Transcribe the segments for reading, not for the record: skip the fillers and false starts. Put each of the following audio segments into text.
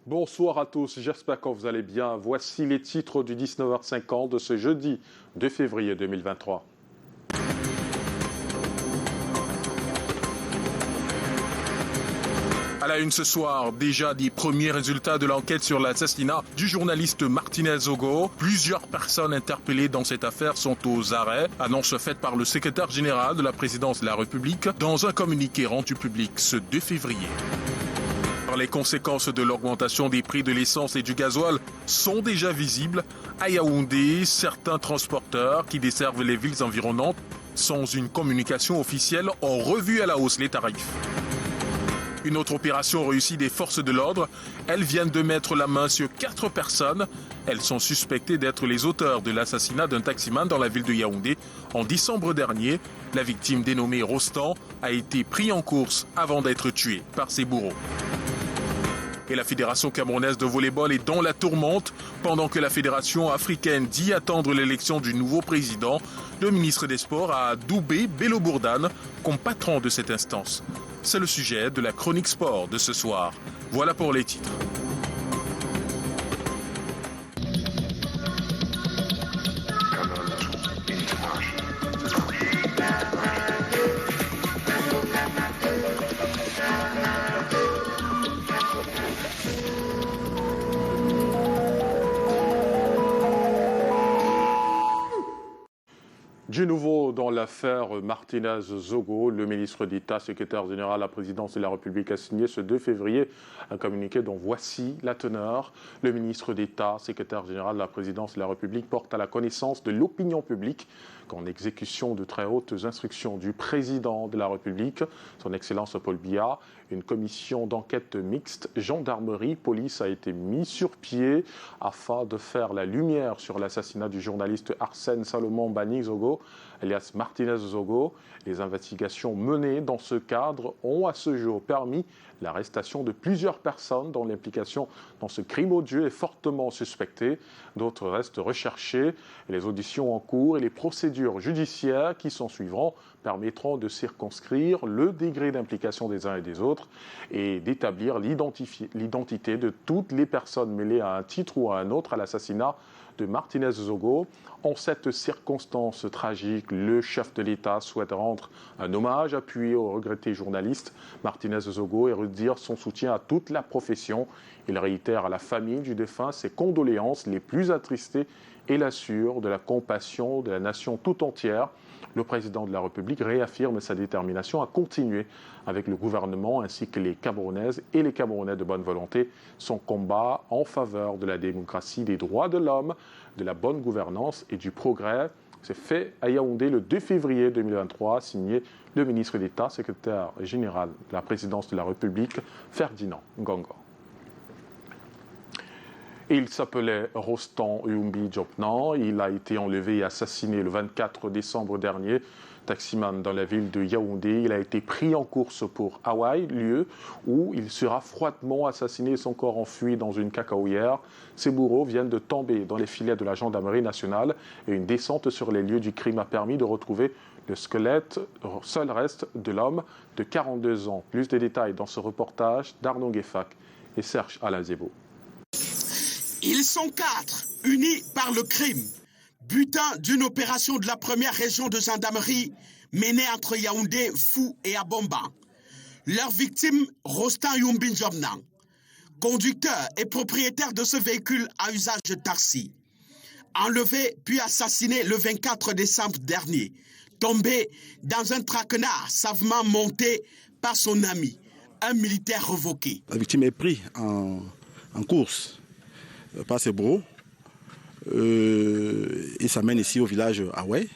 Bonsoir à tous, j'espère que vous allez bien. Voici les titres du 19h50 de ce jeudi 2 février 2023. À la une ce soir, déjà des premiers résultats de l'enquête sur l'assassinat du journaliste Martinez Zogo. Plusieurs personnes interpellées dans cette affaire sont aux arrêts. Annonce faite par le secrétaire général de la présidence de la République dans un communiqué rendu public ce 2 février. Les conséquences de l'augmentation des prix de l'essence et du gasoil sont déjà visibles. À Yaoundé, certains transporteurs qui desservent les villes environnantes sans une communication officielle ont revu à la hausse les tarifs. Une autre opération réussie des forces de l'ordre. Elles viennent de mettre la main sur 4 personnes. Elles sont suspectées d'être les auteurs de l'assassinat d'un taximan dans la ville de Yaoundé en décembre dernier. La victime dénommée Rostand a été prise en course avant d'être tuée par ses bourreaux. Et la Fédération camerounaise de volleyball est dans la tourmente. Pendant que la Fédération africaine dit attendre l'élection du nouveau président, le ministre des Sports a adoubé Bello Bourdane comme patron de cette instance. C'est le sujet de la chronique sport de ce soir. Voilà pour les titres. Du nouveau dans l'affaire Martinez Zogo, le ministre d'État, secrétaire général à la présidence de la République a signé ce 2 février un communiqué dont voici la teneur. Le ministre d'État, secrétaire général de la présidence de la République, porte à la connaissance de l'opinion publique qu'en exécution de très hautes instructions du président de la République, son Excellence Paul Biya, une commission d'enquête mixte gendarmerie-police a été mise sur pied afin de faire la lumière sur l'assassinat du journaliste Arsène Salomon Bani Zogo, alias Martinez Zogo. Les investigations menées dans ce cadre ont à ce jour permis l'arrestation de plusieurs personnes dont l'implication dans ce crime odieux est fortement suspectée. D'autres restent recherchés. Les auditions en cours et les procédures judiciaires qui s'en suivront permettront de circonscrire le degré d'implication des uns et des autres et d'établir l'identité de toutes les personnes mêlées à un titre ou à un autre à l'assassinat de Martinez Zogo. En cette circonstance tragique, le chef de l'État souhaite rendre un hommage appuyé au regretté journaliste Martinez Zogo et redire son soutien à toute la profession. Il réitère à la famille du défunt ses condoléances les plus attristées et l'assure de la compassion de la nation tout entière. Le président de la République réaffirme sa détermination à continuer avec le gouvernement ainsi que les Camerounaises et les Camerounais de bonne volonté son combat en faveur de la démocratie, des droits de l'homme, de la bonne gouvernance et du progrès. C'est fait à Yaoundé le 2 février 2023, signé le ministre d'État, secrétaire général de la présidence de la République, Ferdinand Ngongo. Il s'appelait Rostand Yumbi Jopnan. Il a été enlevé et assassiné le 24 décembre dernier, taximan dans la ville de Yaoundé. Il a été pris en course pour Hawaï, lieu où il sera froidement assassiné et son corps enfui dans une cacaoyère. Ses bourreaux viennent de tomber dans les filets de la gendarmerie nationale et une descente sur les lieux du crime a permis de retrouver le squelette, seul reste de l'homme de 42 ans. Plus de détails dans ce reportage d'Arnaud Gueffak et Serge Alain Zebo. Ils sont 4, unis par le crime, butin d'une opération de la première région de gendarmerie menée entre Yaoundé, Fou et Abomba. Leur victime, Rostand Yumbi Jopnan, conducteur et propriétaire de ce véhicule à usage de taxi. Enlevé puis assassiné le 24 décembre dernier, tombé dans un traquenard savamment monté par son ami, un militaire révoqué. La victime est prise en course par ses bourreaux. Il s'amène ici au village Hawaï.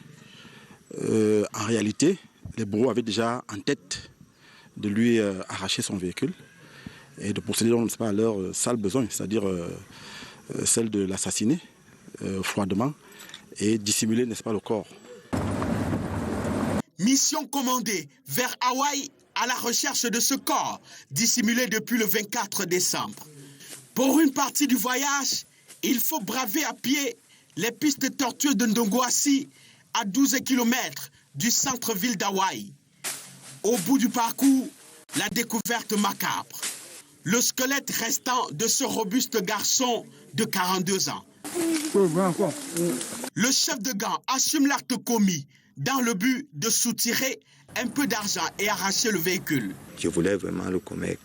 En réalité, les bourreaux avaient déjà en tête de lui arracher son véhicule et de procéder à leur sale besoin, c'est-à-dire celle de l'assassiner froidement et dissimuler, n'est-ce pas, le corps. Mission commandée vers Hawaï à la recherche de ce corps dissimulé depuis le 24 décembre. Pour une partie du voyage, il faut braver à pied les pistes tortueuses de Ndongoassi à 12 km du centre-ville d'Hawaï. Au bout du parcours, la découverte macabre. Le squelette restant de ce robuste garçon de 42 ans. Le chef de gang assume l'acte commis dans le but de soutirer un peu d'argent et arracher le véhicule. Je voulais vraiment le commettre.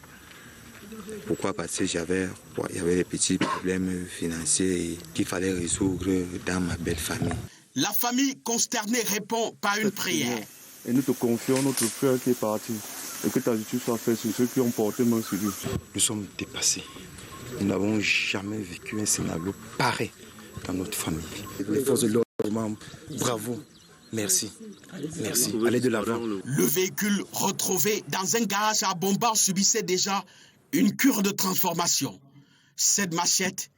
Pourquoi? Parce qu'il y avait des petits problèmes financiers qu'il fallait résoudre dans ma belle famille. La famille consternée répond par une prière. Et nous te confions notre frère qui est parti. Et que ta justice soit faite sur ceux qui ont porté main sur lui. Nous sommes dépassés. Nous n'avons jamais vécu un scénario pareil dans notre famille. Les forces de l'ordre, bravo, merci, merci, allez de l'avant. Le véhicule retrouvé dans un garage à Bomba subissait déjà une cure de transformation. Cette machette,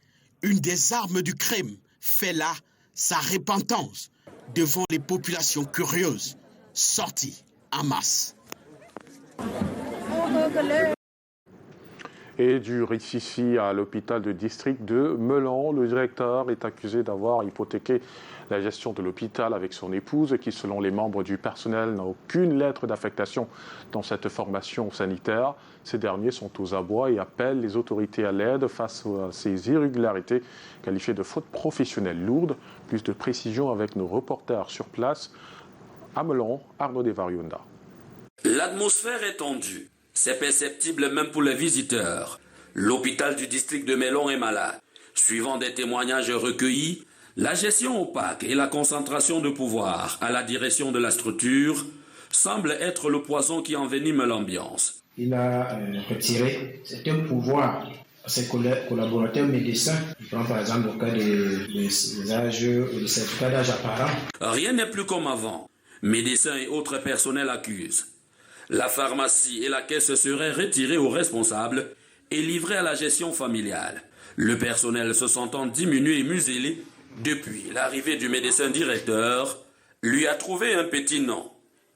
une des armes du crime, fait là sa repentance devant les populations curieuses sorties en masse. Et du Rississi à l'hôpital de district de Melan, le directeur est accusé d'avoir hypothéqué la gestion de l'hôpital avec son épouse qui, selon les membres du personnel, n'a aucune lettre d'affectation dans cette formation sanitaire. Ces derniers sont aux abois et appellent les autorités à l'aide face à ces irrégularités qualifiées de fautes professionnelles lourdes. Plus de précisions avec nos reporters sur place. À Melan, Arnaud Devariunda. L'atmosphère est tendue. C'est perceptible même pour les visiteurs. L'hôpital du district de Melan est malade. Suivant des témoignages recueillis, la gestion opaque et la concentration de pouvoir à la direction de la structure semblent être le poison qui envenime l'ambiance. Il a retiré certains pouvoirs à ses collaborateurs médecins. Je prends par exemple le cas des âges, des certificats d'âge apparent. Rien n'est plus comme avant. Médecins et autres personnels accusent. La pharmacie et la caisse seraient retirées aux responsables et livrées à la gestion familiale. Le personnel se sentant diminué et muselé depuis l'arrivée du médecin directeur, lui a trouvé un petit nom,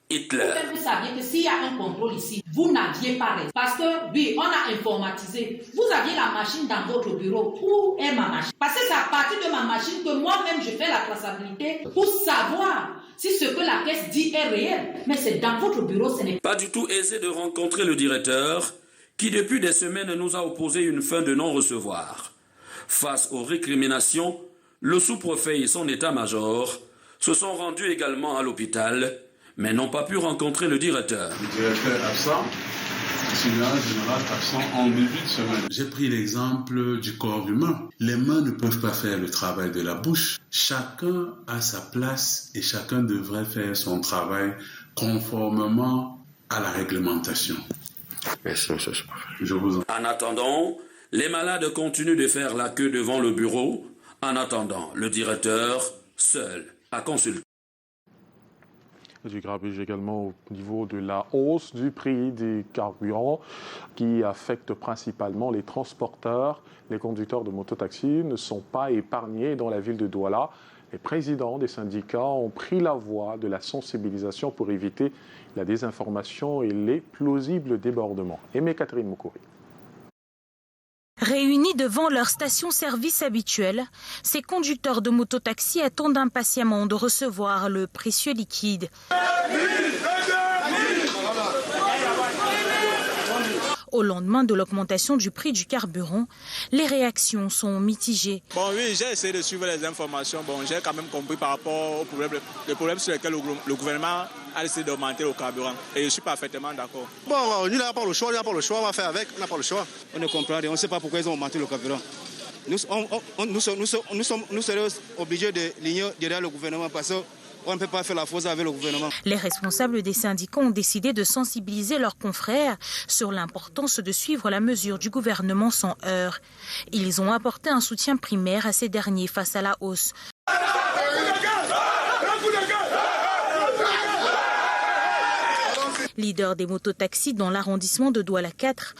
Hitler. Vous saviez que s'il y a un contrôle ici, vous n'aviez pas raison. Parce que, oui, on a informatisé. Vous aviez la machine dans votre bureau. Où est ma machine? Parce que c'est à partir de ma machine que moi-même je fais la traçabilité pour savoir si ce que la caisse dit est réel. Mais c'est dans votre bureau, ce n'est pas du tout aisé de rencontrer le directeur qui depuis des semaines nous a opposé une fin de non-recevoir. Face aux récriminations, le sous-préfet et son état-major se sont rendus également à l'hôpital, mais n'ont pas pu rencontrer le directeur. Le directeur absent, surveillant général absent en début de semaine. J'ai pris l'exemple du corps humain. Les mains ne peuvent pas faire le travail de la bouche. Chacun a sa place et chacun devrait faire son travail conformément à la réglementation. Merci, monsieur. Je vous en... En attendant, les malades continuent de faire la queue devant le bureau. En attendant, le directeur, seul, a consulté. Du grabuge également au niveau de la hausse du prix des carburants qui affecte principalement les transporteurs. Les conducteurs de mototaxi ne sont pas épargnés dans la ville de Douala. Les présidents des syndicats ont pris la voie de la sensibilisation pour éviter la désinformation et les plausibles débordements. Aimé Catherine Moukouri. Réunis devant leur station-service habituelle, ces conducteurs de mototaxi attendent impatiemment de recevoir le précieux liquide. Au lendemain de l'augmentation du prix du carburant, les réactions sont mitigées. Bon oui, j'ai essayé de suivre les informations. Bon, j'ai quand même compris par rapport aux problèmes sur lesquels le gouvernement a décidé d'augmenter le carburant. Et je suis parfaitement d'accord. Bon, nous n'avons pas le choix, on va faire avec, on n'a pas le choix. On ne comprend rien, on ne sait pas pourquoi ils ont augmenté le carburant. Nous serions obligés de ligner derrière le gouvernement parce que on ne peut pas faire la fausse avec le gouvernement. Les responsables des syndicats ont décidé de sensibiliser leurs confrères sur l'importance de suivre la mesure du gouvernement sans heurts. Ils ont apporté un soutien primaire à ces derniers face à la hausse. Leader des mototaxis dans l'arrondissement de Douala 4,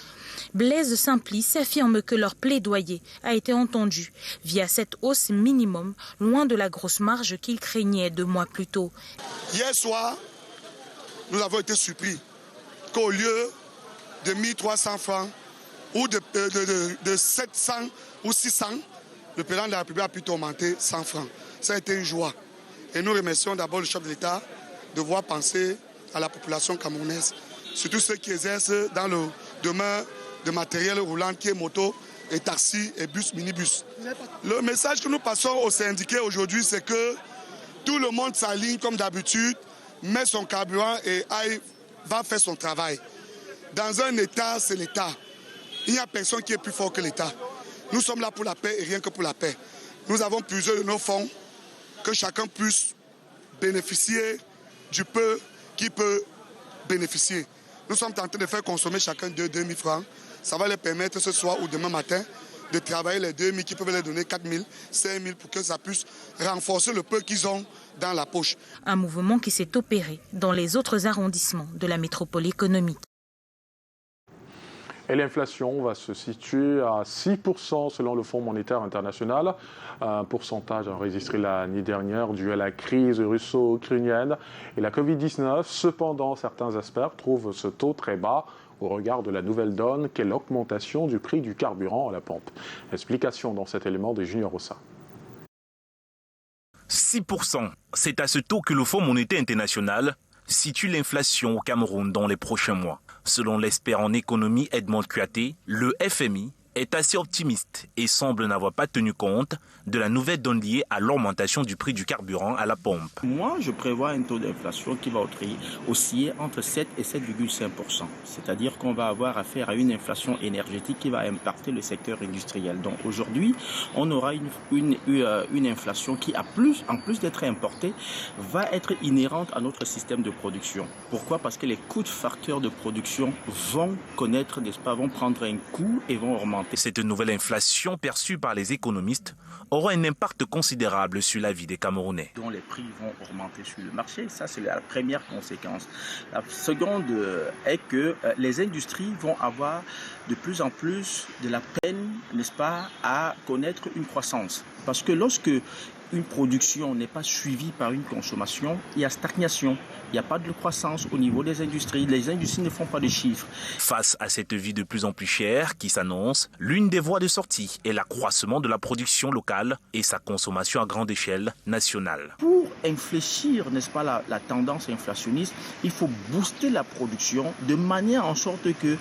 Blaise Simplice affirme que leur plaidoyer a été entendu via cette hausse minimum, loin de la grosse marge qu'ils craignaient 2 mois plus tôt. Hier soir, nous avons été surpris qu'au lieu de 1300 francs ou de 700 ou 600, le président de la République a pu augmenter 100 francs. Ça a été une joie. Et nous remercions d'abord le chef de l'État de voir penser à la population camerounaise, surtout ceux qui exercent dans le domaine de matériel roulant qui est moto et taxi et bus, minibus. Le message que nous passons aux syndiqués aujourd'hui, c'est que tout le monde s'aligne comme d'habitude, met son carburant et va faire son travail. Dans un État, c'est l'État. Il n'y a personne qui est plus fort que l'État. Nous sommes là pour la paix et rien que pour la paix. Nous avons plusieurs de nos fonds, que chacun puisse bénéficier du peu qui peut bénéficier. Nous sommes en train de faire consommer chacun 2 000 francs. Ça va les permettre ce soir ou demain matin de travailler les 2 000 qui peuvent leur donner 4 000, 5 000 pour que ça puisse renforcer le peu qu'ils ont dans la poche. Un mouvement qui s'est opéré dans les autres arrondissements de la métropole économique. Et l'inflation va se situer à 6% selon le Fonds monétaire international, un pourcentage enregistré l'année dernière dû à la crise russo-ukrainienne et la Covid-19. Cependant, certains experts trouvent ce taux très bas au regard de la nouvelle donne qu'est l'augmentation du prix du carburant à la pompe. Explication dans cet élément de Junior Rossa. 6%, c'est à ce taux que le Fonds monétaire international situe l'inflation au Cameroun dans les prochains mois. Selon l'expert en économie Edmond Kuaté, le FMI est assez optimiste et semble n'avoir pas tenu compte de la nouvelle donne liée à l'augmentation du prix du carburant à la pompe. Moi, je prévois un taux d'inflation qui va osciller entre 7 et 7,5%. C'est-à-dire qu'on va avoir affaire à une inflation énergétique qui va impacter le secteur industriel. Donc aujourd'hui, on aura une inflation qui, en plus d'être importée, va être inhérente à notre système de production. Pourquoi ? Parce que les coûts de facteurs de production vont connaître, vont prendre un coup et vont augmenter. Cette nouvelle inflation perçue par les économistes aura un impact considérable sur la vie des Camerounais. Dont les prix vont augmenter sur le marché, ça c'est la première conséquence. La seconde est que les industries vont avoir de plus en plus de la peine, n'est-ce pas, à connaître une croissance. Parce que lorsque une production n'est pas suivie par une consommation, il y a stagnation. Il n'y a pas de croissance au niveau des industries. Les industries ne font pas de chiffres. Face à cette vie de plus en plus chère qui s'annonce, l'une des voies de sortie est l'accroissement de la production locale et sa consommation à grande échelle nationale. Pour infléchir, n'est-ce pas, la tendance inflationniste, il faut booster la production de manière en sorte que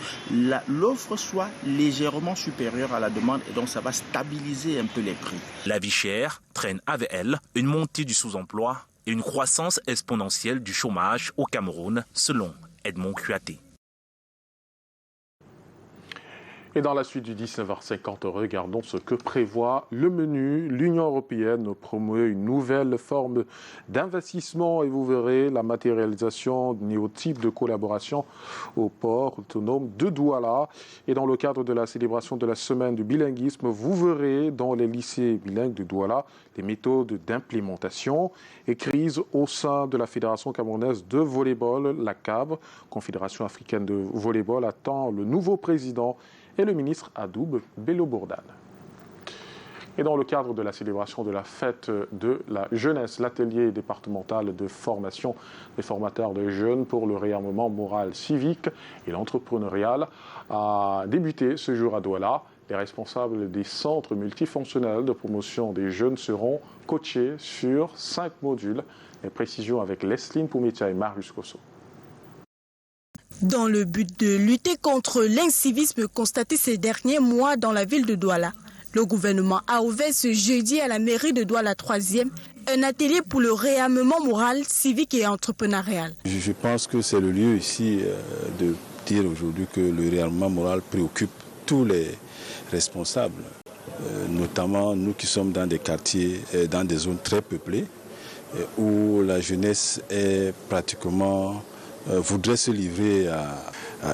l'offre soit légèrement supérieure à la demande et donc ça va stabiliser un peu les prix. La vie chère traîne avec elle une montée du sous-emploi et une croissance exponentielle du chômage au Cameroun, selon Edmond Kuaté. Et dans la suite du 19h50, regardons ce que prévoit le menu. L'Union européenne promeut une nouvelle forme d'investissement et vous verrez la matérialisation d'un nouveau type de collaboration au port autonome de Douala. Et dans le cadre de la célébration de la semaine du bilinguisme, vous verrez dans les lycées bilingues de Douala les méthodes d'implémentation et crise au sein de la Fédération camerounaise de volleyball, la CAV. Confédération africaine de volleyball attend le nouveau président et le ministre Adoub Bello-Bourdane. Et dans le cadre de la célébration de la fête de la jeunesse, l'atelier départemental de formation des formateurs de jeunes pour le réarmement moral civique et l'entrepreneurial a débuté ce jour à Douala. Les responsables des centres multifonctionnels de promotion des jeunes seront coachés sur 5 modules. Les précisions avec Lesline Poumetia et Marius Kosso. Dans le but de lutter contre l'incivisme constaté ces derniers mois dans la ville de Douala, le gouvernement a ouvert ce jeudi à la mairie de Douala 3e un atelier pour le réarmement moral, civique et entrepreneurial. Je pense que c'est le lieu ici de dire aujourd'hui que le réarmement moral préoccupe tous les responsables, notamment nous qui sommes dans des quartiers, dans des zones très peuplées, où la jeunesse est pratiquement voudrait se livrer à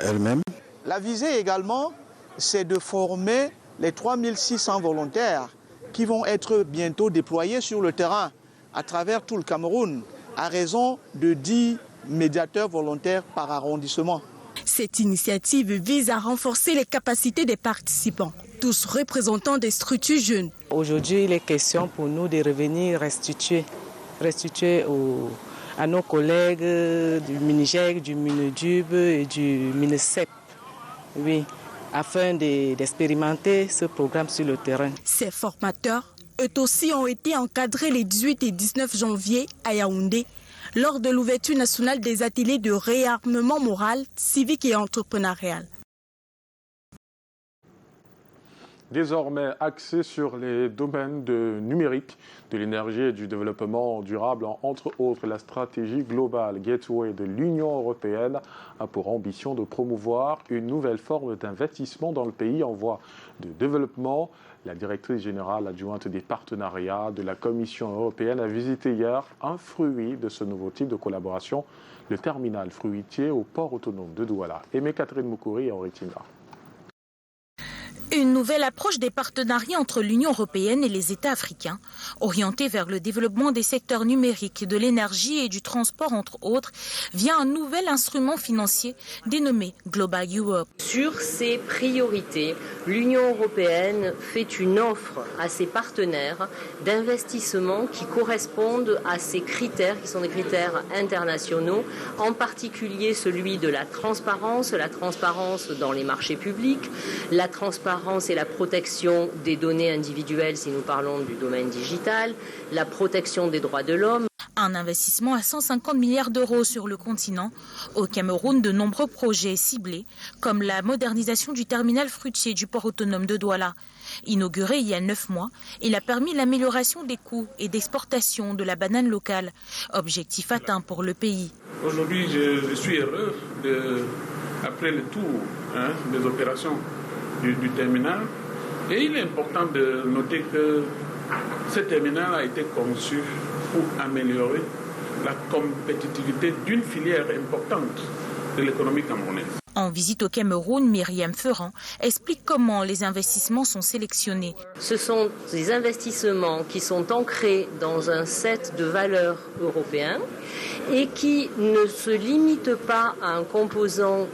elle-même. La visée également, c'est de former les 3600 volontaires qui vont être bientôt déployés sur le terrain à travers tout le Cameroun, à raison de 10 médiateurs volontaires par arrondissement. Cette initiative vise à renforcer les capacités des participants, tous représentants des structures jeunes. Aujourd'hui, il est question pour nous de revenir restituer à nos collègues du MINIGEC, du MINUDUB et du MINECEP, oui, afin d'expérimenter ce programme sur le terrain. Ces formateurs, eux aussi, ont été encadrés les 18 et 19 janvier à Yaoundé, lors de l'ouverture nationale des ateliers de réarmement moral, civique et entrepreneurial. Désormais axé sur les domaines de numérique, de l'énergie et du développement durable, entre autres, la stratégie globale Gateway de l'Union européenne a pour ambition de promouvoir une nouvelle forme d'investissement dans le pays en voie de développement. La directrice générale adjointe des partenariats de la Commission européenne a visité hier un fruit de ce nouveau type de collaboration, le terminal fruitier au port autonome de Douala. Aimé Catherine Moukouri et Henri Tinga. Une nouvelle approche des partenariats entre l'Union européenne et les États africains, orientée vers le développement des secteurs numériques, de l'énergie et du transport, entre autres, via un nouvel instrument financier dénommé Global Europe. Sur ces priorités, l'Union européenne fait une offre à ses partenaires d'investissements qui correspondent à ces critères, qui sont des critères internationaux, en particulier celui de la transparence dans les marchés publics, la transparence et la protection des données individuelles si nous parlons du domaine digital, la protection des droits de l'homme. Un investissement à 150 milliards d'euros sur le continent. Au Cameroun, de nombreux projets ciblés, comme la modernisation du terminal fruitier du port autonome de Douala. Inauguré il y a 9 mois, il a permis l'amélioration des coûts et d'exportation de la banane locale. Objectif atteint pour le pays. Aujourd'hui, je suis heureux après le tour des opérations du terminal. Et il est important de noter que ce terminal a été conçu pour améliorer la compétitivité d'une filière importante de l'économie camerounaise. En visite au Cameroun, Myriam Ferrand explique comment les investissements sont sélectionnés. Ce sont des investissements qui sont ancrés dans un set de valeurs européens et qui ne se limitent pas à un composant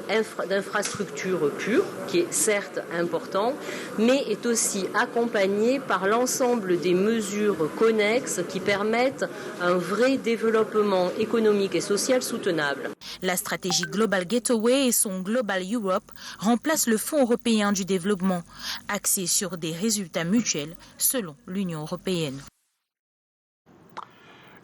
d'infrastructure pure, qui est certes important, mais est aussi accompagné par l'ensemble des mesures connexes qui permettent un vrai développement économique et social soutenable. La stratégie Global Gateway et son Global Europe remplacent le Fonds européen du développement, axé sur des résultats mutuels selon l'Union européenne.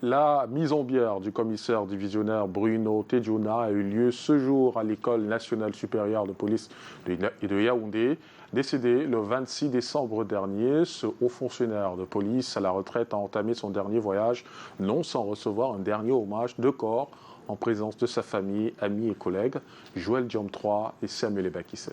La mise en bière du commissaire divisionnaire Bruno Tedjouna a eu lieu ce jour à l'École nationale supérieure de police de Yaoundé. Décédé le 26 décembre dernier, ce haut fonctionnaire de police à la retraite a entamé son dernier voyage, non sans recevoir un dernier hommage de corps en présence de sa famille, amis et collègues, Joël Diom III et Samuel Ebakissé.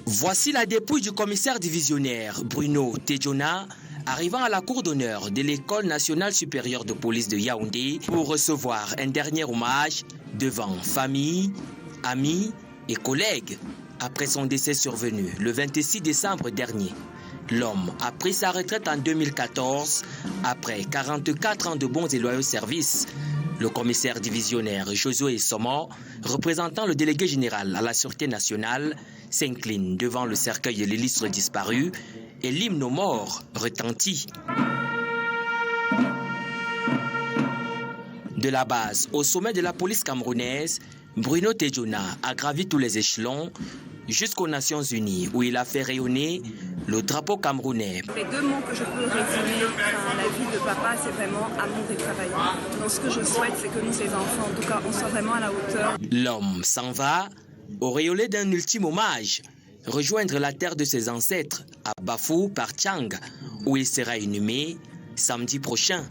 Voici la dépouille du commissaire divisionnaire Bruno Tedjouna, arrivant à la cour d'honneur de l'École nationale supérieure de police de Yaoundé pour recevoir un dernier hommage devant famille, amis et collègues après son décès survenu le 26 décembre dernier. L'homme a pris sa retraite en 2014 après 44 ans de bons et loyaux services. Le commissaire divisionnaire Josué Sommo, représentant le délégué général à la Sûreté nationale, s'incline devant le cercueil de l'illustre disparu et l'hymne aux morts retentit. De la base au sommet de la police camerounaise, Bruno Tedjouna a gravi tous les échelons jusqu'aux Nations Unies où il a fait rayonner le drapeau camerounais. Les deux mots que je peux résumer la vie de papa, c'est vraiment amour et travail. Donc ce que je souhaite, c'est que nous, les enfants, en tout cas, on soit vraiment à la hauteur. L'homme s'en va, auréolé d'un ultime hommage, rejoindre la terre de ses ancêtres à Bafou par Tchang, où il sera inhumé samedi prochain.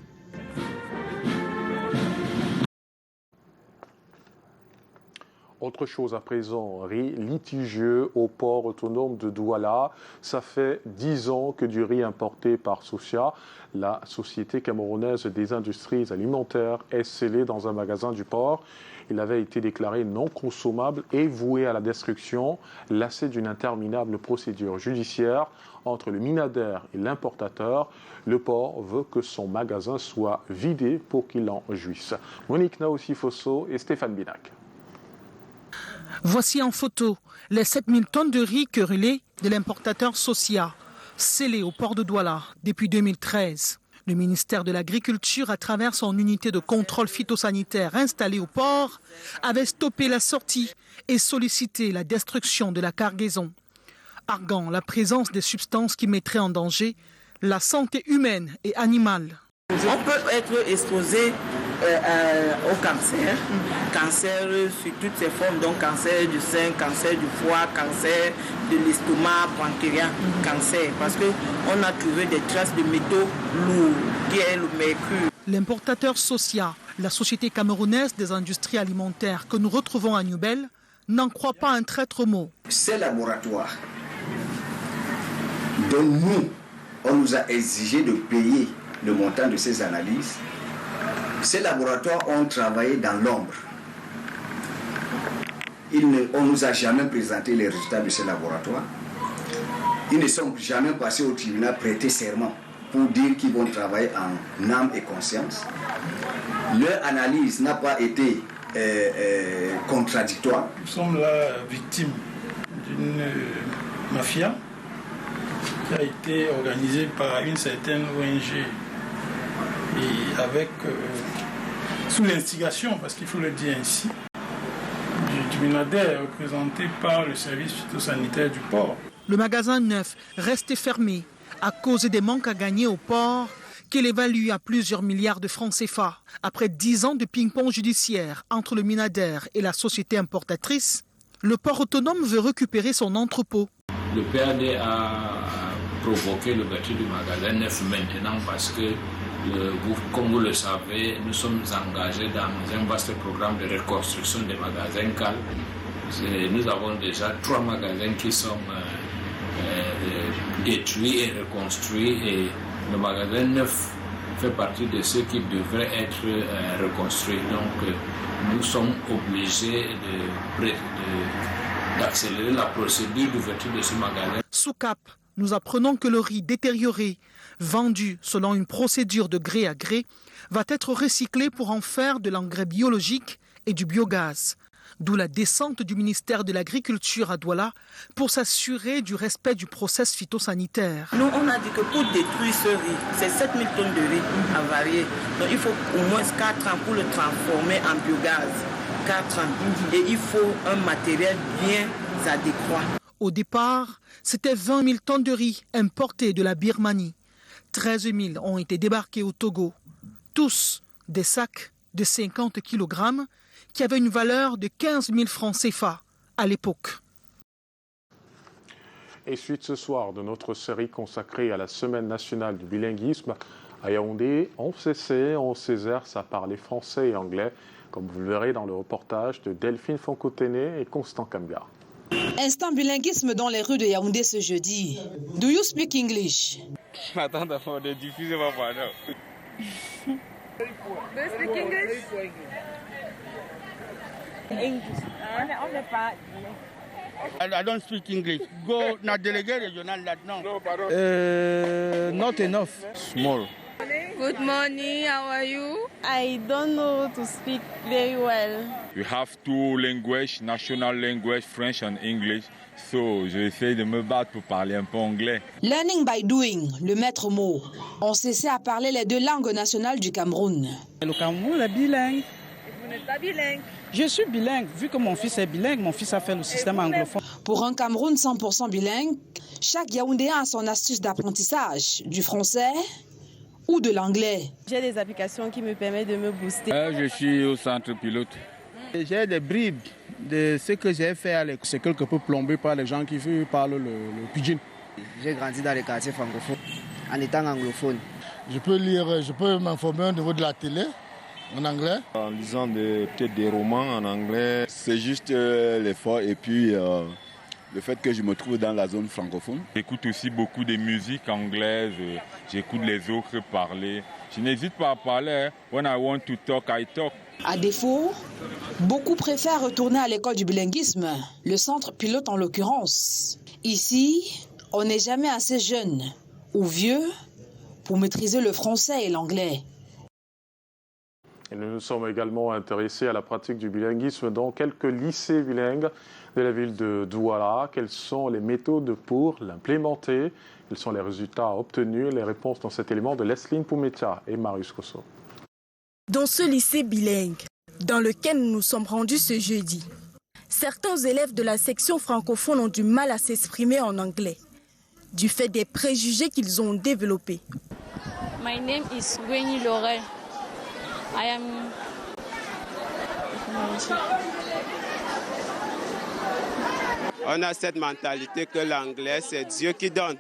Autre chose à présent, riz litigieux au port autonome de Douala. Ça fait 10 ans que du riz importé par Socia, la Société camerounaise des industries alimentaires, est scellé dans un magasin du port. Il avait été déclaré non consommable et voué à la destruction, lassé d'une interminable procédure judiciaire entre le Minader et l'importateur. Le port veut que son magasin soit vidé pour qu'il en jouisse. Monique Naossi-Fosso et Stéphane Binac. Voici en photo les 7000 tonnes de riz querellé de l'importateur Socia, scellé au port de Douala depuis 2013. Le ministère de l'Agriculture, à travers son unité de contrôle phytosanitaire installée au port, avait stoppé la sortie et sollicité la destruction de la cargaison, arguant la présence des substances qui mettraient en danger la santé humaine et animale. On peut être exposé au cancer, cancer sous toutes ses formes, donc cancer du sein, cancer du foie, cancer de l'estomac, pancréas, cancer, parce qu'on a trouvé des traces de métaux lourds, qui est le mercure. L'importateur Socia, la société camerounaise des industries alimentaires que nous retrouvons à Newbel, n'en croit pas un traître mot. Ces laboratoires dont on nous a exigé de payer le montant de ces analyses, ces laboratoires ont travaillé dans l'ombre. On ne nous a jamais présenté les résultats de ces laboratoires. Ils ne sont jamais passés au tribunal prêter serment pour dire qu'ils vont travailler en âme et conscience. Leur analyse n'a pas été contradictoire. Nous sommes là victimes d'une mafia qui a été organisée par une certaine ONG et avec, sous l'instigation, parce qu'il faut le dire ainsi, du Minader représenté par le service phytosanitaire du port. Le magasin neuf restait fermé à cause des manques à gagner au port qu'il évalue à plusieurs milliards de francs CFA. Après 10 ans de ping-pong judiciaire entre le Minader et la société importatrice, le port autonome veut récupérer son entrepôt. Le PAD a provoqué l'ouverture du magasin neuf maintenant parce que, comme vous le savez, nous sommes engagés dans un vaste programme de reconstruction des magasins CAL. Nous avons déjà 3 magasins qui sont détruits et reconstruits et le magasin neuf fait partie de ceux qui devraient être reconstruits. Donc nous sommes obligés d'accélérer la procédure d'ouverture de ce magasin. Sous Cap, nous apprenons que le riz détérioré, vendu selon une procédure de gré à gré, va être recyclé pour en faire de l'engrais biologique et du biogaz. D'où la descente du ministère de l'Agriculture à Douala pour s'assurer du respect du process phytosanitaire. Nous, on a dit que pour détruire ce riz, c'est 7000 tonnes de riz avarié. Donc il faut au moins 4 ans pour le transformer en biogaz. 4 ans. Et il faut un matériel bien adéquat. Au départ, c'était 20 000 tonnes de riz importées de la Birmanie. 13 000 ont été débarqués au Togo. Tous des sacs de 50 kg qui avaient une valeur de 15 000 francs CFA à l'époque. Et suite ce soir de notre série consacrée à la Semaine nationale du bilinguisme, à Yaoundé, on s'exerce à parler français et anglais, comme vous le verrez dans le reportage de Delphine Fonkotene et Constant Kambia. Instant bilinguisme dans les rues de Yaoundé ce jeudi. Do you speak English? Attends, de diffuser ma voix, non. Do you speak English? I don't speak English. Go na délégué régional là-dedans. Not enough. Small. Good morning, how are you? I don't know to speak very well. We have 2 languages, national language, French and English. So, j'essaie de me battre pour parler un peu anglais. Learning by doing, le maître mot. On s'essaie à parler les 2 langues nationales du Cameroun. Le Cameroun est bilingue. Vous n'êtes pas bilingue? Je suis bilingue. Vu que mon fils est bilingue, mon fils a fait le système anglophone. Pour un Cameroun 100% bilingue, chaque Yaoundéen a son astuce d'apprentissage du français ou de l'anglais. J'ai des applications qui me permettent de me booster. Je suis au centre pilote. J'ai des bribes de ce que j'ai fait à l'école. C'est quelque peu plombé par les gens qui parlent le pidgin. J'ai grandi dans les quartiers francophones en étant anglophone. Je peux lire, je peux m'informer au niveau de la télé en anglais. En lisant peut-être des romans en anglais, c'est juste l'effort et puis le fait que je me trouve dans la zone francophone. J'écoute aussi beaucoup de musique anglaise, j'écoute les autres parler. Je n'hésite pas à parler. When I want to talk, I talk. À défaut, beaucoup préfèrent retourner à l'école du bilinguisme, le centre pilote en l'occurrence. Ici, on n'est jamais assez jeune ou vieux pour maîtriser le français et l'anglais. Et nous nous sommes également intéressés à la pratique du bilinguisme dans quelques lycées bilingues de la ville de Douala. Quelles sont les méthodes pour l'implémenter? Quels sont les résultats obtenus? Les réponses dans cet élément de Lesline Poumetia et Marius Kosso. Dans ce lycée bilingue, dans lequel nous nous sommes rendus ce jeudi, certains élèves de la section francophone ont du mal à s'exprimer en anglais, du fait des préjugés qu'ils ont développés. My name is Gwenny Laurel. I am... On a cette mentalité que l'anglais, c'est Dieu qui donne.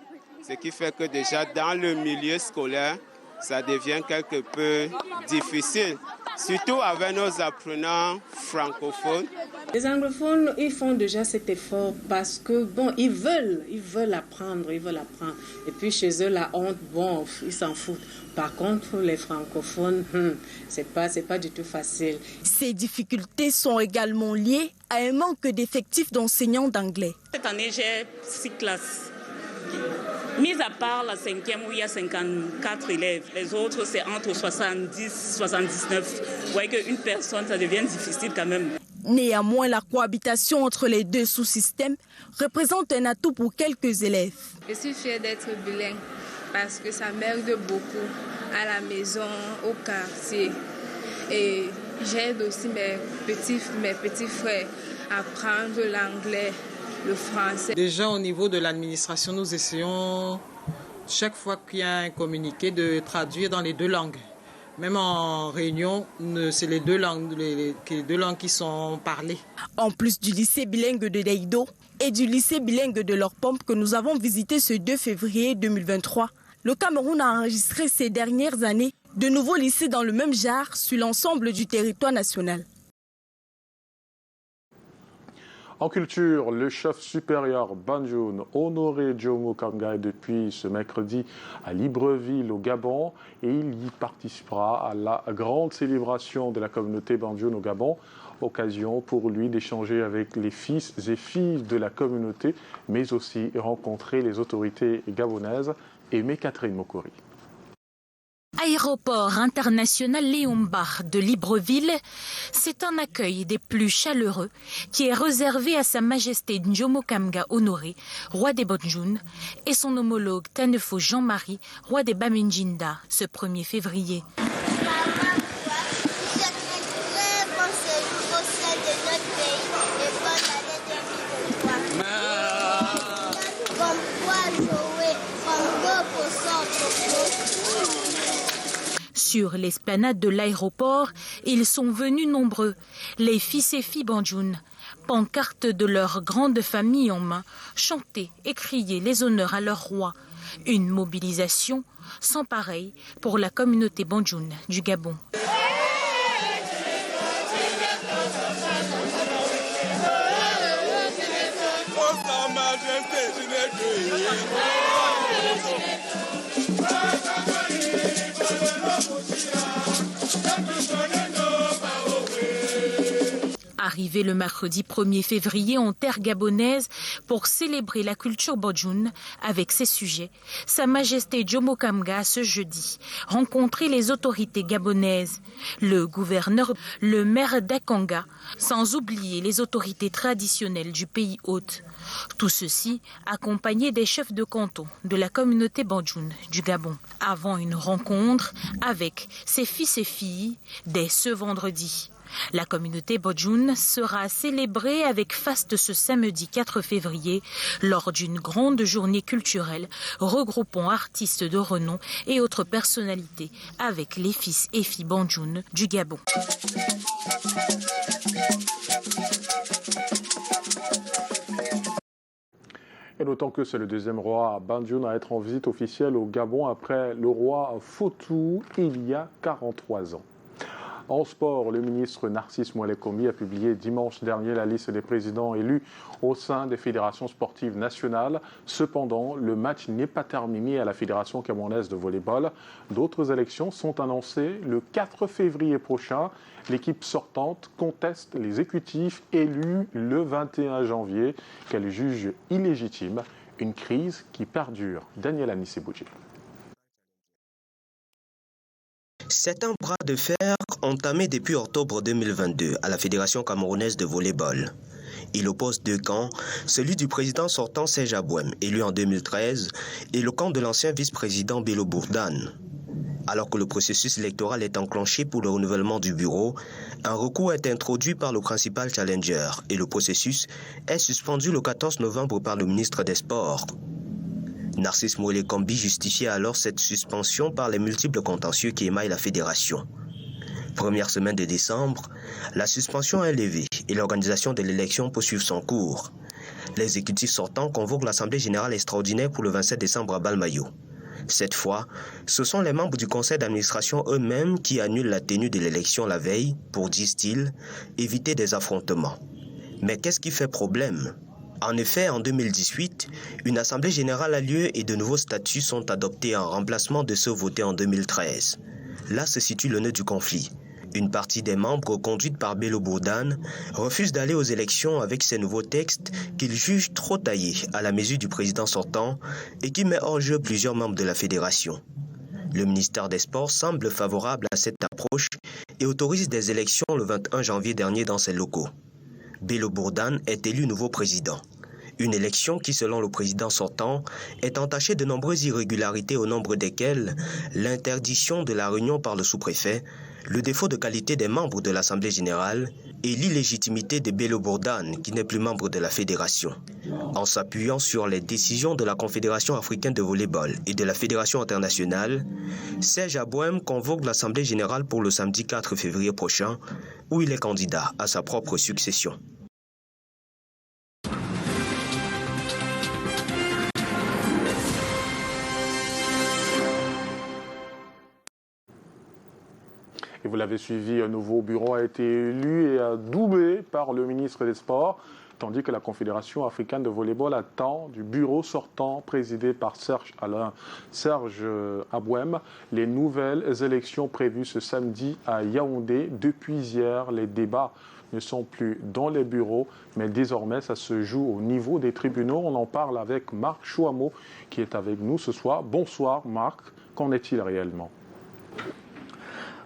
Ce qui fait que déjà dans le milieu scolaire, ça devient quelque peu difficile. Surtout avec nos apprenants francophones. Les anglophones, ils font déjà cet effort parce que, bon, ils veulent apprendre. Et puis chez eux, la honte, bon, ils s'en foutent. Par contre, les francophones, c'est pas du tout facile. Ces difficultés sont également liées à un manque d'effectifs d'enseignants d'anglais. Cette année, j'ai 6 classes. Mis à part la 5e où il y a 54 élèves, les autres c'est entre 70 et 79. Vous voyez qu'une personne, ça devient difficile quand même. Néanmoins, la cohabitation entre les deux sous-systèmes représente un atout pour quelques élèves. Je suis fière d'être bilingue parce que ça m'aide beaucoup à la maison, au quartier. Et j'aide aussi mes petits frères à apprendre l'anglais, le français. Déjà au niveau de l'administration, nous essayons chaque fois qu'il y a un communiqué de traduire dans les 2 langues. Même en réunion, c'est les 2 langues qui sont parlées. En plus du lycée bilingue de Deido et du lycée bilingue de Lorpompe que nous avons visité ce 2 février 2023, le Cameroun a enregistré ces dernières années de nouveaux lycées dans le même genre sur l'ensemble du territoire national. En culture, le chef supérieur Banjoun Honoré Jomo Kanga est depuis ce mercredi à Libreville au Gabon et il y participera à la grande célébration de la communauté Banjoun au Gabon. Occasion pour lui d'échanger avec les fils et filles de la communauté, mais aussi rencontrer les autorités gabonaises. Aimée Catherine Mokori. Aéroport international Léon Bach de Libreville, c'est un accueil des plus chaleureux qui est réservé à Sa Majesté Jomo Kanga Honoré, roi des Banjoun, et son homologue Tanefo Jean-Marie, roi des Bamindjinda, ce 1er février. Sur l'esplanade de l'aéroport, ils sont venus nombreux, les fils et filles Banjoun, pancartes de leur grande famille en main, chanter et crier les honneurs à leur roi. Une mobilisation sans pareil pour la communauté Banjoun du Gabon. Arrivé le mercredi 1er février en terre gabonaise pour célébrer la culture Banjoun avec ses sujets, Sa Majesté Jomo Kanga ce jeudi rencontrer les autorités gabonaises, le gouverneur, le maire d'Akanga, sans oublier les autorités traditionnelles du pays hôte. Tout ceci accompagné des chefs de canton de la communauté Banjoun du Gabon, avant une rencontre avec ses fils et filles dès ce vendredi. La communauté Banjoun sera célébrée avec faste ce samedi 4 février lors d'une grande journée culturelle regroupant artistes de renom et autres personnalités avec les fils et filles Banjoun du Gabon. Et d'autant que c'est le 2e roi Banjoun à être en visite officielle au Gabon après le roi Fotou il y a 43 ans. En sport, le ministre Narcisse Moualé-Kombi a publié dimanche dernier la liste des présidents élus au sein des fédérations sportives nationales. Cependant, le match n'est pas terminé à la Fédération camerounaise de volleyball. D'autres élections sont annoncées le 4 février prochain. L'équipe sortante conteste les exécutifs élus le 21 janvier qu'elle juge illégitime. Une crise qui perdure. Daniel Anissé-Boudjé. C'est un bras de fer entamé depuis octobre 2022 à la Fédération camerounaise de volleyball. Il oppose 2 camps, celui du président sortant Serge Abouem, élu en 2013, et le camp de l'ancien vice-président Bello Bourdane. Alors que le processus électoral est enclenché pour le renouvellement du bureau, un recours est introduit par le principal challenger et le processus est suspendu le 14 novembre par le ministre des Sports. Narcisse Mouele-Kambi justifiait alors cette suspension par les multiples contentieux qui émaillent la fédération. Première semaine de décembre, la suspension est levée et l'organisation de l'élection poursuit son cours. L'exécutif sortant convoque l'Assemblée générale extraordinaire pour le 27 décembre à Balmayo. Cette fois, ce sont les membres du conseil d'administration eux-mêmes qui annulent la tenue de l'élection la veille pour, disent-ils, éviter des affrontements. Mais qu'est-ce qui fait problème ? En effet, en 2018, une assemblée générale a lieu et de nouveaux statuts sont adoptés en remplacement de ceux votés en 2013. Là se situe le nœud du conflit. Une partie des membres, conduite par Bello Bourdane, refuse d'aller aux élections avec ces nouveaux textes qu'ils jugent trop taillés à la mesure du président sortant et qui met hors jeu plusieurs membres de la fédération. Le ministère des Sports semble favorable à cette approche et autorise des élections le 21 janvier dernier dans ses locaux. Bello Bourdane est élu nouveau président. Une élection qui, selon le président sortant, est entachée de nombreuses irrégularités au nombre desquelles l'interdiction de la réunion par le sous-préfet, le défaut de qualité des membres de l'Assemblée générale et l'illégitimité de Bello Bourdane, qui n'est plus membre de la fédération. En s'appuyant sur les décisions de la Confédération africaine de volleyball et de la Fédération internationale, Serge Abouem convoque l'Assemblée générale pour le samedi 4 février prochain, où il est candidat à sa propre succession. Et vous l'avez suivi, un nouveau bureau a été élu et doublé par le ministre des Sports, tandis que la Confédération africaine de volleyball attend du bureau sortant présidé par Serge Abouem les nouvelles élections prévues ce samedi à Yaoundé. Depuis hier, les débats ne sont plus dans les bureaux, mais désormais ça se joue au niveau des tribunaux. On en parle avec Marc Chouamo qui est avec nous ce soir. Bonsoir Marc, qu'en est-il réellement ?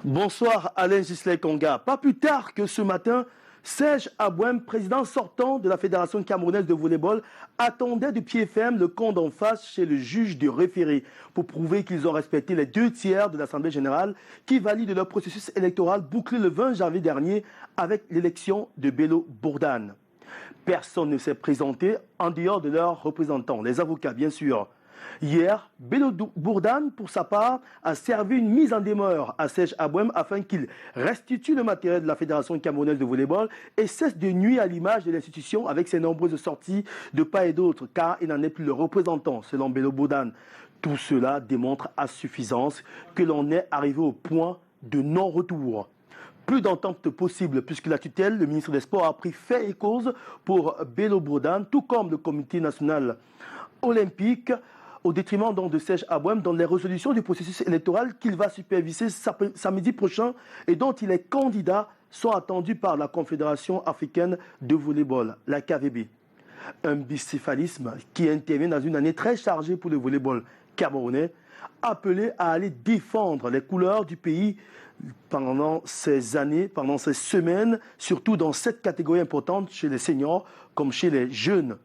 Bonsoir Alain Gisley Konga. Pas plus tard que ce matin, Serge Abouem, président sortant de la Fédération camerounaise de volleyball, attendait de pied ferme le camp d'en face chez le juge du référé pour prouver qu'ils ont respecté les 2/3 de l'Assemblée générale qui valide leur processus électoral bouclé le 20 janvier dernier avec l'élection de Bello Bourdane. Personne ne s'est présenté en dehors de leurs représentants, les avocats bien sûr. Hier, Bello Bourdane, pour sa part, a servi une mise en demeure à Serge Abouem afin qu'il restitue le matériel de la Fédération camerounaise de volleyball et cesse de nuire à l'image de l'institution avec ses nombreuses sorties de part et d'autre, car il n'en est plus le représentant, selon Bello Bourdane. Tout cela démontre à suffisance que l'on est arrivé au point de non-retour. Plus d'entente possible puisque la tutelle, le ministre des Sports, a pris fait et cause pour Bello Bourdane, tout comme le comité national olympique, au détriment donc de Serge Abouem dans les résolutions du processus électoral qu'il va superviser samedi prochain et dont il est candidat sont attendus par la Confédération africaine de volleyball, la KVB. Un bicéphalisme qui intervient dans une année très chargée pour le volleyball camerounais, appelé à aller défendre les couleurs du pays pendant ces années, pendant ces semaines, surtout dans cette catégorie importante chez les seniors comme chez les jeunes.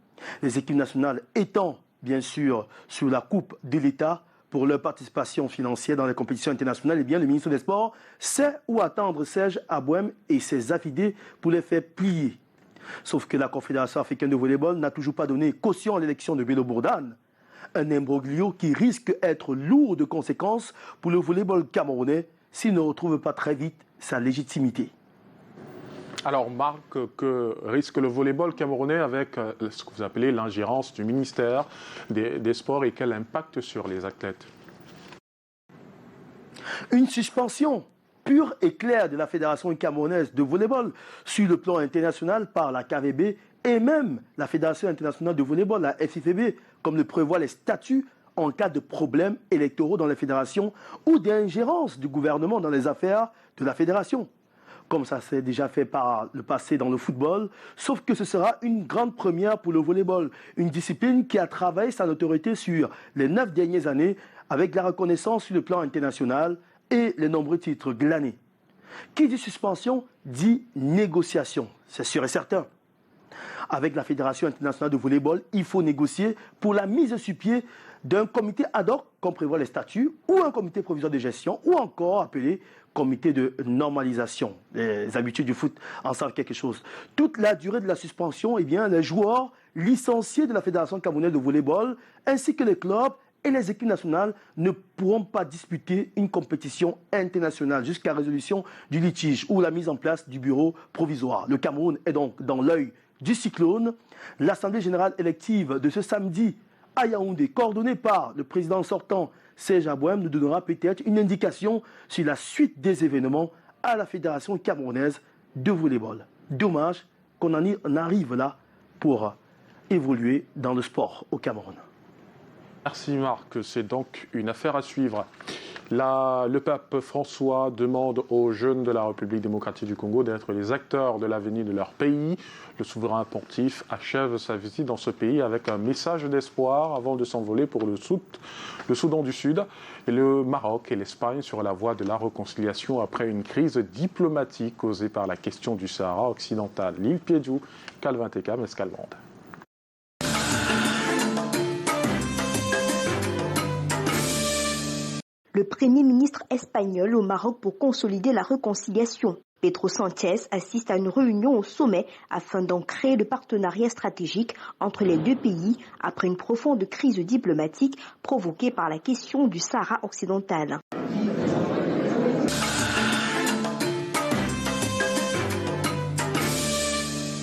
Les équipes nationales étant bien sûr sous la coupe de l'État pour leur participation financière dans les compétitions internationales, eh bien le ministre des Sports sait où attendre Serge Abouem et ses affidés pour les faire plier. Sauf que la Confédération africaine de volleyball n'a toujours pas donné caution à l'élection de Bello Bourdane. Un imbroglio qui risque d'être lourd de conséquences pour le volleyball camerounais s'il ne retrouve pas très vite sa légitimité. Alors Marc, que risque le volleyball camerounais avec ce que vous appelez l'ingérence du ministère des Sports et quel impact sur les athlètes ? Une suspension pure et claire de la Fédération camerounaise de volleyball sur le plan international par la KVB et même la Fédération internationale de volleyball, la FIVB, comme le prévoient les statuts en cas de problèmes électoraux dans les fédérations ou d'ingérence du gouvernement dans les affaires de la fédération. Comme ça s'est déjà fait par le passé dans le football, sauf que ce sera une grande première pour le volleyball, une discipline qui a travaillé sa notoriété sur les 9 dernières années avec la reconnaissance sur le plan international et les nombreux titres glanés. Qui dit suspension dit négociation, c'est sûr et certain. Avec la Fédération internationale de volleyball, il faut négocier pour la mise sur pied d'un comité ad hoc, comme prévoit les statuts, ou un comité provisoire de gestion, ou encore appelé comité de normalisation. Les habitués du foot en savent quelque chose. Toute la durée de la suspension, eh bien, les joueurs licenciés de la Fédération camerounaise de volleyball, ainsi que les clubs et les équipes nationales ne pourront pas disputer une compétition internationale jusqu'à résolution du litige ou la mise en place du bureau provisoire. Le Cameroun est donc dans l'œil du cyclone. L'Assemblée générale élective de ce samedi à Yaoundé, coordonnée par le président sortant Serge Abouem, nous donnera peut-être une indication sur la suite des événements à la Fédération camerounaise de volleyball. Dommage qu'on en arrive là pour évoluer dans le sport au Cameroun. Merci Marc, c'est donc une affaire à suivre. Le pape François demande aux jeunes de la République démocratique du Congo d'être les acteurs de l'avenir de leur pays. Le souverain pontife achève sa visite dans ce pays avec un message d'espoir avant de s'envoler pour le Soudan du Sud et le Maroc et l'Espagne sur la voie de la réconciliation après une crise diplomatique causée par la question du Sahara occidental. L'île Piédiou, Calvin Teka, Mescalmonde. Le Premier ministre espagnol au Maroc pour consolider la réconciliation. Pedro Sánchez assiste à une réunion au sommet afin d'ancrer le partenariat stratégique entre les deux pays après une profonde crise diplomatique provoquée par la question du Sahara occidental.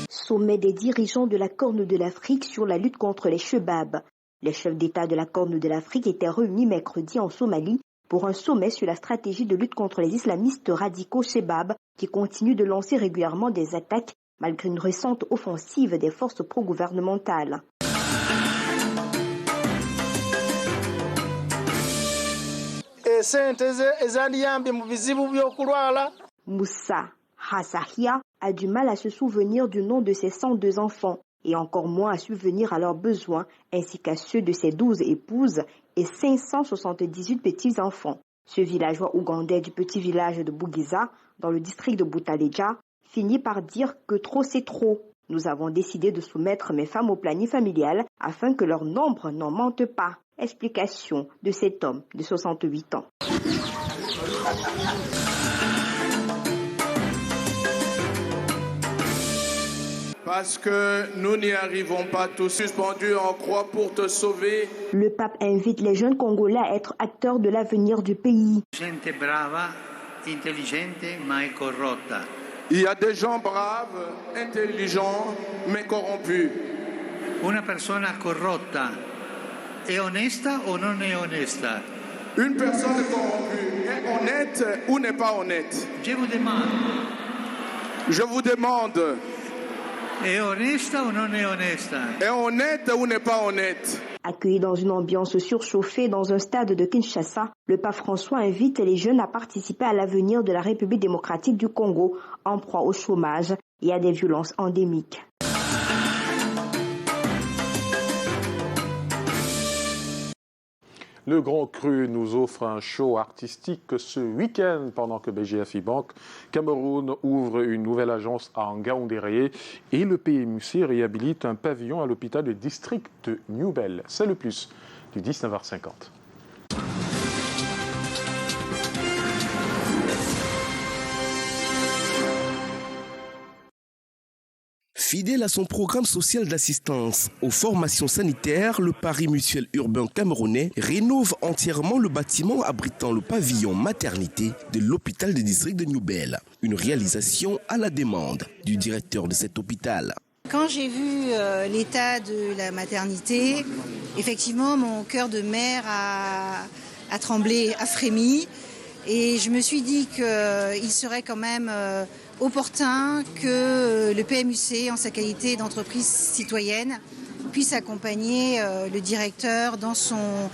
Sommet des dirigeants de la Corne de l'Afrique sur la lutte contre les Chebabs. Les chefs d'État de la Corne de l'Afrique étaient réunis mercredi en Somalie pour un sommet sur la stratégie de lutte contre les islamistes radicaux Chebab qui continuent de lancer régulièrement des attaques malgré une récente offensive des forces pro-gouvernementales. Moussa Hassahia a du mal à se souvenir du nom de ses 102 enfants et encore moins à subvenir à leurs besoins ainsi qu'à ceux de ses 12 épouses et 578 petits-enfants. Ce villageois ougandais du petit village de Bugiza, dans le district de Butaleja, finit par dire que trop c'est trop. Nous avons décidé de soumettre mes femmes au planning familial afin que leur nombre n'en mente pas. Explication de cet homme de 68 ans. Parce que nous n'y arrivons pas tous suspendus en croix pour te sauver. Le pape invite les jeunes Congolais à être acteurs de l'avenir du pays. Gente brava, intelligente, mais corrotta. Il y a des gens braves, intelligents, mais corrompus. Una persona corrotta è onesta o non è onesta? Une personne corrompue est honnête ou n'est pas honnête? Je vous demande. Est honnête ou non est honnête? Est honnête ou n'est pas honnête? Accueilli dans une ambiance surchauffée dans un stade de Kinshasa, le pape François invite les jeunes à participer à l'avenir de la République démocratique du Congo en proie au chômage et à des violences endémiques. Le Grand Cru nous offre un show artistique ce week-end pendant que BGFI Bank Cameroun ouvre une nouvelle agence à Ngaoundéré et le PMUC réhabilite un pavillon à l'hôpital du district de Newbel. C'est le plus du 19h50. Fidèle à son programme social d'assistance aux formations sanitaires, le Paris Mutuel Urbain Camerounais rénove entièrement le bâtiment abritant le pavillon maternité de l'hôpital du district de Newbel. Une réalisation à la demande du directeur de cet hôpital. Quand j'ai vu l'état de la maternité, effectivement, mon cœur de mère a tremblé, a frémi. Et je me suis dit qu'il serait quand même opportun que le PMUC, en sa qualité d'entreprise citoyenne, puisse accompagner le directeur dans son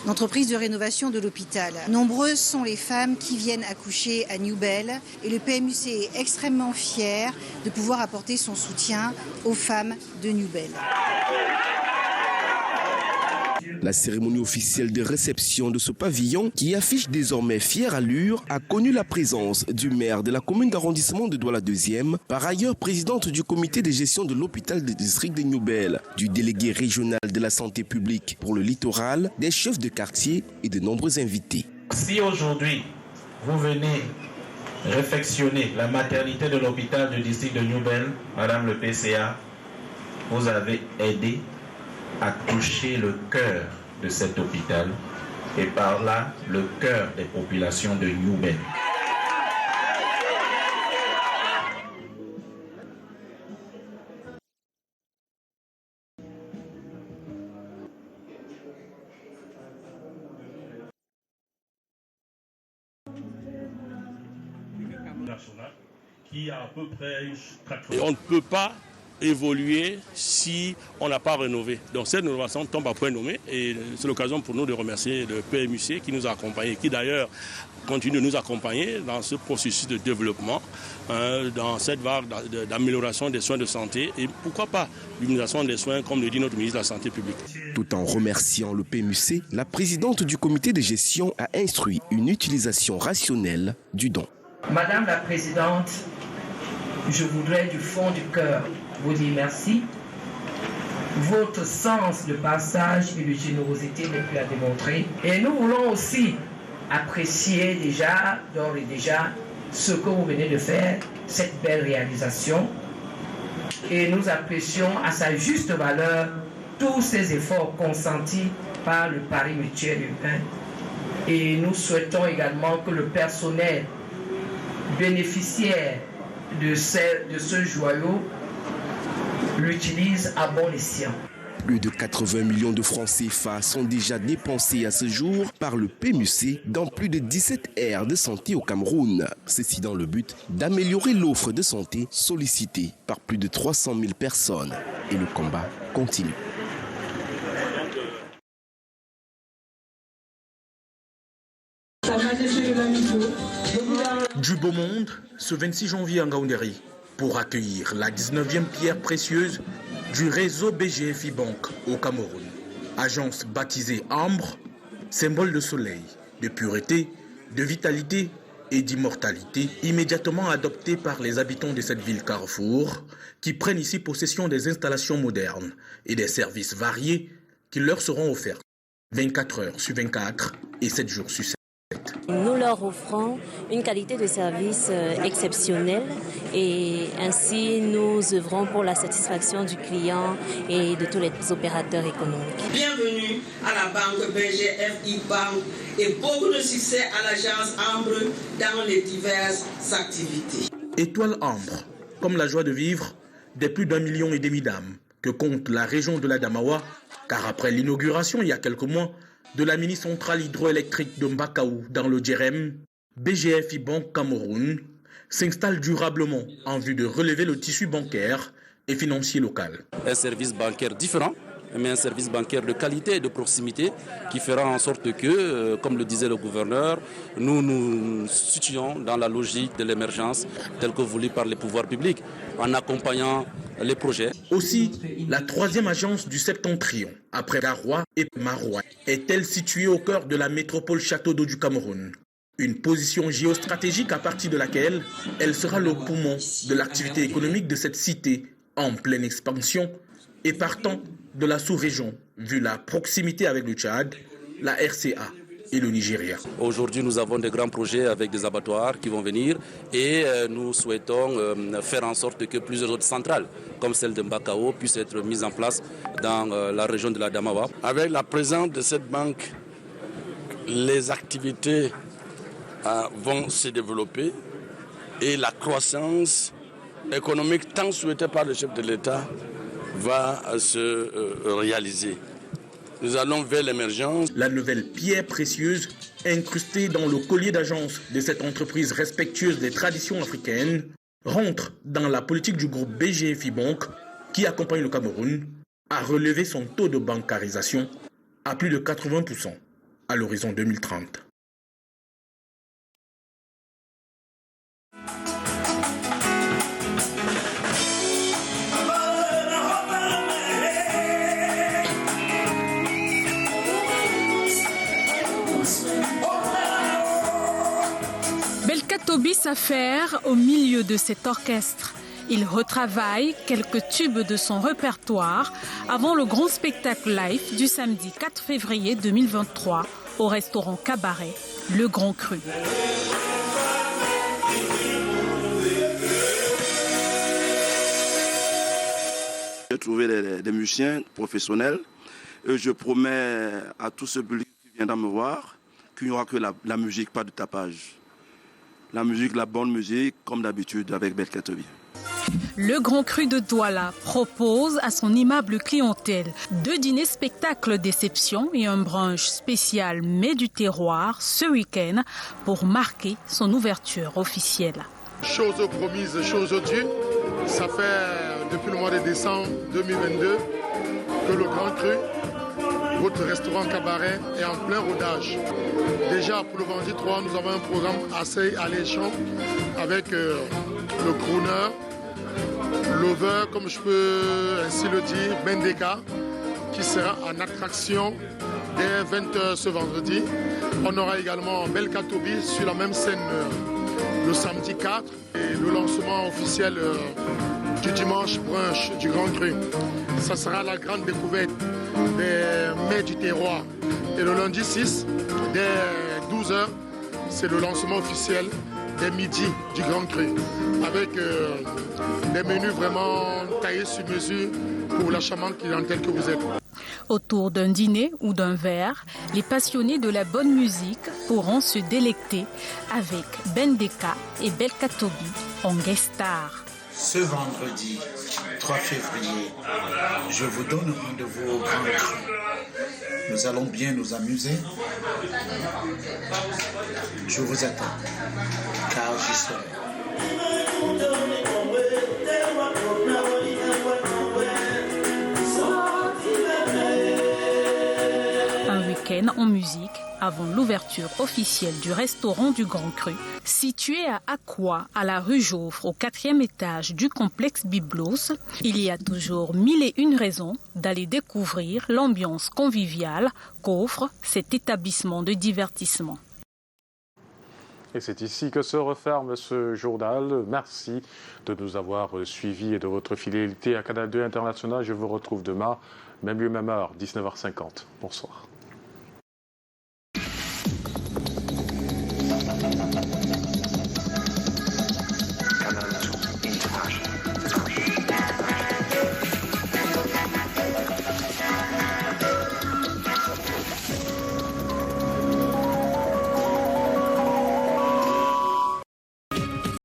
entreprise de rénovation de l'hôpital. Nombreuses sont les femmes qui viennent accoucher à Newbel et le PMUC est extrêmement fier de pouvoir apporter son soutien aux femmes de Newbel. La cérémonie officielle de réception de ce pavillon, qui affiche désormais fière allure, a connu la présence du maire de la commune d'arrondissement de Douala 2e, par ailleurs présidente du comité de gestion de l'hôpital du district de Newbel, du délégué régional de la santé publique pour le littoral, des chefs de quartier et de nombreux invités. Si aujourd'hui vous venez réfectionner la maternité de l'hôpital du district de Newbel, Madame le PCA, vous avez aidé à toucher le cœur de cet hôpital et par là le cœur des populations de Youbé. Et on ne peut pas évoluer si on n'a pas rénové. Donc cette rénovation tombe à point nommé et c'est l'occasion pour nous de remercier le PMUC qui nous a accompagnés, qui d'ailleurs continue de nous accompagner dans ce processus de développement, dans cette vague d'amélioration des soins de santé et pourquoi pas l'utilisation des soins comme le dit notre ministre de la Santé publique. Tout en remerciant le PMUC, la présidente du comité de gestion a instruit une utilisation rationnelle du don. Madame la Présidente, je voudrais du fond du cœur vous dire merci. Votre sens de passage et de générosité n'est plus à démontrer. Et nous voulons aussi apprécier d'ores et déjà, ce que vous venez de faire, cette belle réalisation. Et nous apprécions à sa juste valeur tous ces efforts consentis par le Paris Mutuel Urbain. Et nous souhaitons également que le personnel bénéficiaire de ce joyau l'utilise à bon escient. Plus de 80 millions de francs CFA sont déjà dépensés à ce jour par le PMUC dans plus de 17 aires de santé au Cameroun. Ceci dans le but d'améliorer l'offre de santé sollicitée par plus de 300 000 personnes. Et le combat continue. Du beau monde, ce 26 janvier en Ngaoundéry, pour accueillir la 19e pierre précieuse du réseau BGFI Bank au Cameroun. Agence baptisée Ambre, symbole de soleil, de pureté, de vitalité et d'immortalité, immédiatement adoptée par les habitants de cette ville carrefour, qui prennent ici possession des installations modernes et des services variés qui leur seront offerts 24 heures sur 24 et 7 jours sur 7. Nous leur offrons une qualité de service exceptionnelle et ainsi nous œuvrons pour la satisfaction du client et de tous les opérateurs économiques. Bienvenue à la banque BGFI Bank et beaucoup de succès à l'agence Ambre dans les diverses activités. Étoile Ambre, comme la joie de vivre des plus d'1,5 million d'âmes que compte la région de l'Adamawa, car après l'inauguration il y a quelques mois de la mini-centrale hydroélectrique de Mbakaou dans le Djerem, BGFI Bank Cameroun s'installe durablement en vue de relever le tissu bancaire et financier local. Un service bancaire différent, mais un service bancaire de qualité et de proximité qui fera en sorte que, comme le disait le gouverneur, nous nous situons dans la logique de l'émergence telle que voulue par les pouvoirs publics en accompagnant les projets. Aussi, la 3e agence du Septentrion, après Garoua et Maroua, est-elle située au cœur de la métropole Château d'Eau du Cameroun. Une position géostratégique à partir de laquelle elle sera le poumon de l'activité économique de cette cité en pleine expansion et partant de la sous-région, vu la proximité avec le Tchad, la RCA et le Nigeria. Aujourd'hui, nous avons des grands projets avec des abattoirs qui vont venir et nous souhaitons faire en sorte que plusieurs autres centrales, comme celle de Mbakao, puissent être mises en place dans la région de l'Adamawa. Avec la présence de cette banque, les activités vont se développer et la croissance économique tant souhaitée par le chef de l'État va se réaliser. Nous allons vers l'émergence. La nouvelle pierre précieuse incrustée dans le collier d'agence de cette entreprise respectueuse des traditions africaines rentre dans la politique du groupe BGFI Bank qui accompagne le Cameroun à relever son taux de bancarisation à plus de 80% à l'horizon 2030. Toby s'affaire au milieu de cet orchestre. Il retravaille quelques tubes de son répertoire avant le grand spectacle live du samedi 4 février 2023 au restaurant Cabaret, Le Grand Cru. trouver des musiciens professionnels. Et je promets à tout ce public qui viendra me voir qu'il n'y aura que la musique, pas de tapage. La musique, la bonne musique, comme d'habitude avec Belkatobi. Le Grand Cru de Douala propose à son aimable clientèle 2 dîners spectacles d'exception et un brunch spécial mets du terroir ce week-end pour marquer son ouverture officielle. Chose promise, chose due. Ça fait depuis le mois de décembre 2022 que le Grand Cru, votre restaurant cabaret, est en plein rodage. Déjà pour le vendredi 3, nous avons un programme assez alléchant avec le crooner, Lover, comme je peux ainsi le dire, Bendeka, qui sera en attraction dès 20h ce vendredi. On aura également Belkatobi sur la même scène le samedi 4 et le lancement officiel du dimanche brunch du Grand Cru. Ça sera la grande découverte des mets du terroir. Et le lundi 6, dès 12h, c'est le lancement officiel des midis du Grand Cru, avec des menus vraiment taillés sur mesure pour la charmante clientèle que vous êtes. Autour d'un dîner ou d'un verre, les passionnés de la bonne musique pourront se délecter avec Bendeka et Belkatobi en guest star. Ce vendredi 3 février, je vous donne rendez-vous au Grand Cru. Nous allons bien nous amuser. Je vous attends, car j'y serai. Un week-end en musique avant l'ouverture officielle du restaurant du Grand Cru, situé à Akwa, à la rue Joffre, au 4e étage du complexe Byblos. Il y a toujours 1001 raisons d'aller découvrir l'ambiance conviviale qu'offre cet établissement de divertissement. Et c'est ici que se referme ce journal. Merci de nous avoir suivis et de votre fidélité à Canal 2 International. Je vous retrouve demain, même lieu, même heure, 19h50. Bonsoir.